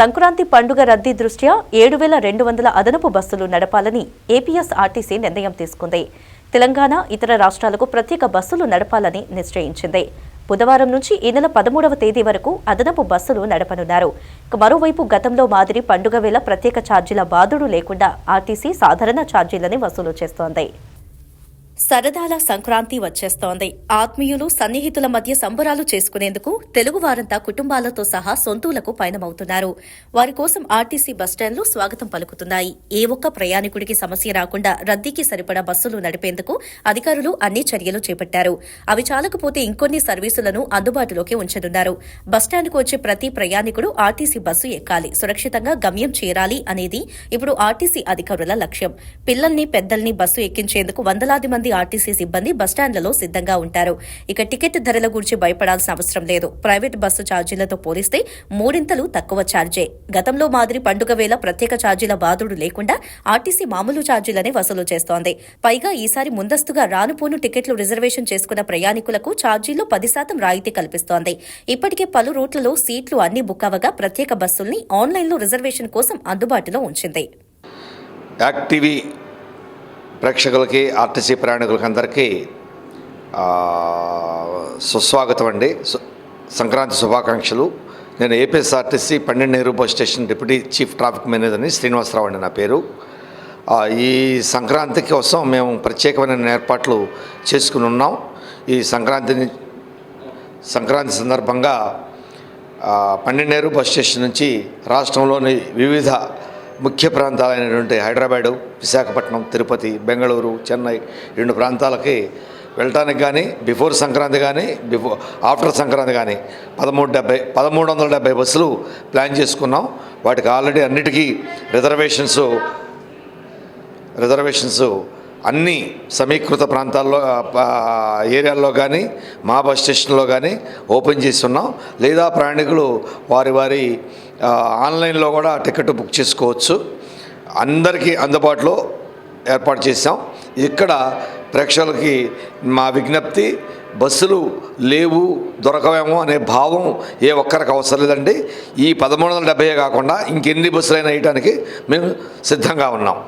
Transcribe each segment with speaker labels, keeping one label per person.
Speaker 1: సంక్రాంతి పండుగ రద్దీ దృష్ట్యా 7,200 అదనపు బస్సులు నడపాలని ఏపీఎస్ఆర్టీసీ నిర్ణయం తీసుకుంది. తెలంగాణ, ఇతర రాష్ట్రాలకు ప్రత్యేక బస్సులు నడపాలని నిశ్చయించింది. బుధవారం నుంచి ఈ నెల 13వ తేదీ వరకు అదనపు బస్సులు నడపనున్నారు. మరోవైపు గతంలో మాదిరి పండుగ వేళ ప్రత్యేక ఛార్జీల బాదుడు లేకుండా ఆర్టీసీ సాధారణ ఛార్జీలని వసూలు చేస్తోంది. సరదాల సంక్రాంతి వచ్చేస్తోంది. ఆత్మీయులు, సన్నిహితుల మధ్య సంబరాలు చేసుకునేందుకు తెలుగువారంతా కుటుంబాలతో సహా సొంతూలకు పయనమవుతున్నారు. వారి కోసం ఆర్టీసీ బస్టాండ్లు స్వాగతం పలుకుతున్నాయి. ఏ ఒక్క ప్రయాణికుడికి సమస్య రాకుండా రద్దీకి సరిపడా బస్సులు నడిపేందుకు అధికారులు అన్ని చర్యలు చేపట్టారు. అవి చాలకపోతే ఇంకొన్ని సర్వీసులను అందుబాటులోకి ఉంచనున్నారు. బస్టాండ్కు వచ్చే ప్రతి ప్రయాణికుడు ఆర్టీసీ బస్సు ఎక్కాలి, సురక్షితంగా గమ్యం చేరాలి అనేది ఇప్పుడు ఆర్టీసీ అధికారుల లక్ష్యం. పిల్లల్ని, పెద్దల్ని బస్సు ఎక్కించేందుకు వందలాది మంది ఆర్టీసీ సిబ్బంది బస్టాండ్లలో సిద్ధంగా ఉంటారు. ఇక టికెట్ ధరల గురించి భయపడాల్సిన అవసరం లేదు. ప్రైవేట్ బస్సు ఛార్జీలతో పోలిస్తే మూడింతలు తక్కువ ఛార్జే. గతంలో మాదిరి పండుగ వేళ ప్రత్యేక ఛార్జీల బాదుడు లేకుండా ఆర్టీసీ మామూలు ఛార్జీలనే వసూలు చేస్తోంది. పైగా ఈసారి ముందస్తుగా రానుపోను టికెట్లు రిజర్వేషన్ చేసుకున్న ప్రయాణికులకు ఛార్జీల్లో 10% రాయితీ కల్పిస్తోంది. ఇప్పటికే పలు రూట్లలో సీట్లు అన్ని బుక్ అవగా ప్రత్యేక బస్సుల్ని ఆన్లైన్లో రిజర్వేషన్ కోసం అందుబాటులో ఉంచింది.
Speaker 2: యాక్టివి ప్రేక్షకులకి, ఆర్టీసీ ప్రయాణికులకి అందరికీ సుస్వాగతం అండి. సంక్రాంతి శుభాకాంక్షలు. నేను APSRTC Pandit Nehru bus station deputy chief traffic మేనేజర్ని శ్రీనివాసరావు అండి నా పేరు. ఈ సంక్రాంతి కోసం మేము ప్రత్యేకమైన ఏర్పాట్లు చేసుకుని ఉన్నాం. ఈ సంక్రాంతి సందర్భంగా పండిట్ నెహ్రూ బస్ స్టేషన్ నుంచి రాష్ట్రంలోని వివిధ ముఖ్య ప్రాంతాలైనటువంటి హైదరాబాదు, విశాఖపట్నం, తిరుపతి, బెంగళూరు, చెన్నై 2 ప్రాంతాలకి వెళ్ళటానికి కానీ బిఫోర్ సంక్రాంతి కానీ ఆఫ్టర్ సంక్రాంతి కానీ 1370 బస్సులు ప్లాన్ చేసుకున్నాం. వాటికి ఆల్రెడీ అన్నిటికీ రిజర్వేషన్స్ అన్ని సమీకృత ప్రాంతాల్లో ఏరియాల్లో కానీ మా బస్ స్టేషన్లో కానీ ఓపెన్ చేస్తున్నాం. లేదా ప్రయాణికులు వారి ఆన్లైన్లో కూడా టికెట్ బుక్ చేసుకోవచ్చు. అందరికీ అందుబాటులో ఏర్పాటు చేశాం. ఇక్కడ ప్రేక్షకులకి మా విజ్ఞప్తి, బస్సులు లేవు, దొరకవేమో అనే భావం ఏ ఒక్కరికి అవసరం లేదండి. ఈ 1370 కాకుండా ఇంకెన్ని బస్సులైనా వేయడానికి మేము సిద్ధంగా ఉన్నాం.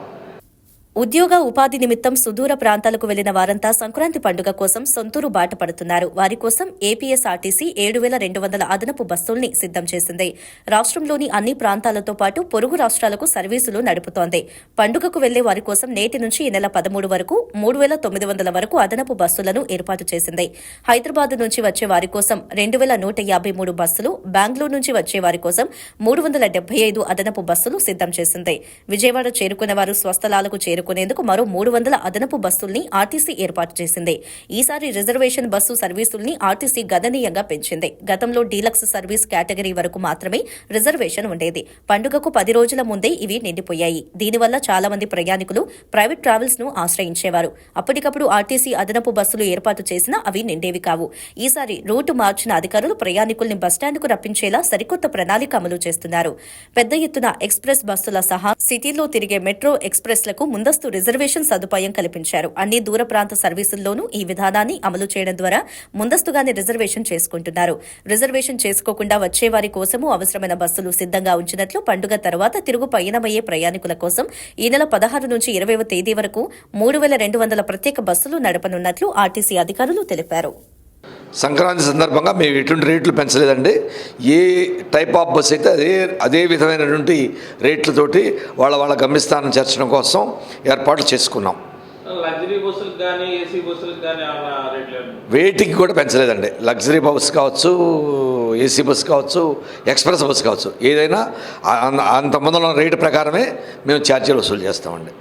Speaker 1: ఉద్యోగ, ఉపాధి నిమిత్తం సుదూర ప్రాంతాలకు వెళ్లిన వారంతా సంక్రాంతి పండుగ కోసం సొంతూరు బాట పడుతున్నారు. వారి కోసం ఏపీఎస్ఆర్టీసీ 7,200 అదనపు బస్సుల్ని సిద్ధం చేసింది. రాష్ట్రంలోని అన్ని ప్రాంతాలతో పాటు పొరుగు రాష్ట్రాలకు సర్వీసులు నడుపుతోంది. పండుగకు వెళ్లే వారి కోసం నేటి నుంచి ఈ నెల 13 వరకు 3,900 వరకు అదనపు బస్సులను ఏర్పాటు చేసింది. హైదరాబాద్ నుంచి వచ్చే వారి కోసం 2,153 బస్సులు, బెంగళూరు నుంచి వచ్చే వారి కోసం 375 అదనపు బస్సులు సిద్ధం చేసింది. విజయవాడ చేరుకున్న వారు స్వస్థలాలకు చేరుకునేందుకు మరో 300 అదనపు బస్సుల్ని ఆర్టీసీ ఏర్పాటు చేసింది. ఈసారి రిజర్వేషన్ బస్సు సర్వీసుల్ని ఆర్టీసీ గణనీయంగా పెంచింది. గతంలో డీలక్స్ సర్వీస్ కేటగిరీ వరకు మాత్రమే రిజర్వేషన్ ఉండేది. పండుగకు 10 రోజుల ముందే ఇవి నిండిపోయాయి. దీనివల్ల చాలా మంది ప్రయాణికులు ప్రైవేట్ ట్రావెల్స్ ను ఆశ్రయించేవారు. అప్పటికప్పుడు ఆర్టీసీ అదనపు బస్సులు ఏర్పాటు చేసినా అవి నిండేవి కావు. ఈసారి రూటు మార్చిన అధికారులు ప్రయాణికుల్ని బస్టాండ్కు రప్పించేలా సరికొత్త ప్రణాళిక అమలు చేస్తున్నారు. పెద్ద ఎత్తున ఎక్స్ప్రెస్ బస్సుల సహా సిటీలో తిరిగే మెట్రో ఎక్స్ప్రెస్లకు ముందస్తు రిజర్వేషన్ సదుపాయం కల్పించారు. అన్ని దూర ప్రాంత సర్వీసుల్లోనూ ఈ విధానాన్ని అమలు చేయడం ద్వారా ముందస్తుగానే రిజర్వేషన్ చేసుకుంటున్నారు. రిజర్వేషన్ చేసుకోకుండా వచ్చే వారి కోసము అవసరమైన బస్సులు సిద్ధంగా ఉంచినట్లు పండుగ తర్వాత తిరుగు పయనమయ్యే ప్రయాణికుల కోసం ఈ నెల 16 నుంచి 20వ తేదీ వరకు 3,200 ప్రత్యేక బస్సులు నడపనున్నట్లు ఆర్టీసీ అధికారులు తెలిపారు.
Speaker 2: సంక్రాంతి సందర్భంగా మేము ఎటువంటి రేట్లు పెంచలేదండి. ఏ టైప్ ఆఫ్ బస్ అయితే అదే విధమైనటువంటి రేట్లతోటి వాళ్ళ గమ్యస్థానం చేర్చడం కోసం ఏర్పాట్లు చేసుకున్నాం. వెయిటింగ్ కూడా పెంచలేదండి. లగ్జరీ బస్ కావచ్చు, ఏసీ బస్ కావచ్చు, ఎక్స్ప్రెస్ బస్ కావచ్చు, ఏదైనా అంత ముందున్న రేటు ప్రకారమే మేము ఛార్జీలు వసూలు చేస్తామండి.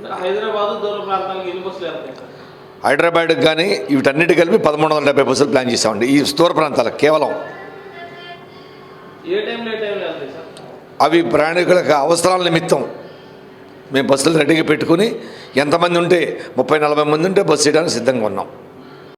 Speaker 2: హైదరాబాద్కి కానీ వీటన్నిటి కలిపి 1370 బస్సులు ప్లాన్ చేసామండి. ఈ దూర ప్రాంతాలకు కేవలం అవి ప్రయాణికులకు అవసరాల నిమిత్తం మేము బస్సులు రెడీగా పెట్టుకుని ఎంతమంది ఉంటే 30-40 మంది ఉంటే బస్సు చేయడానికి సిద్ధంగా ఉన్నాం.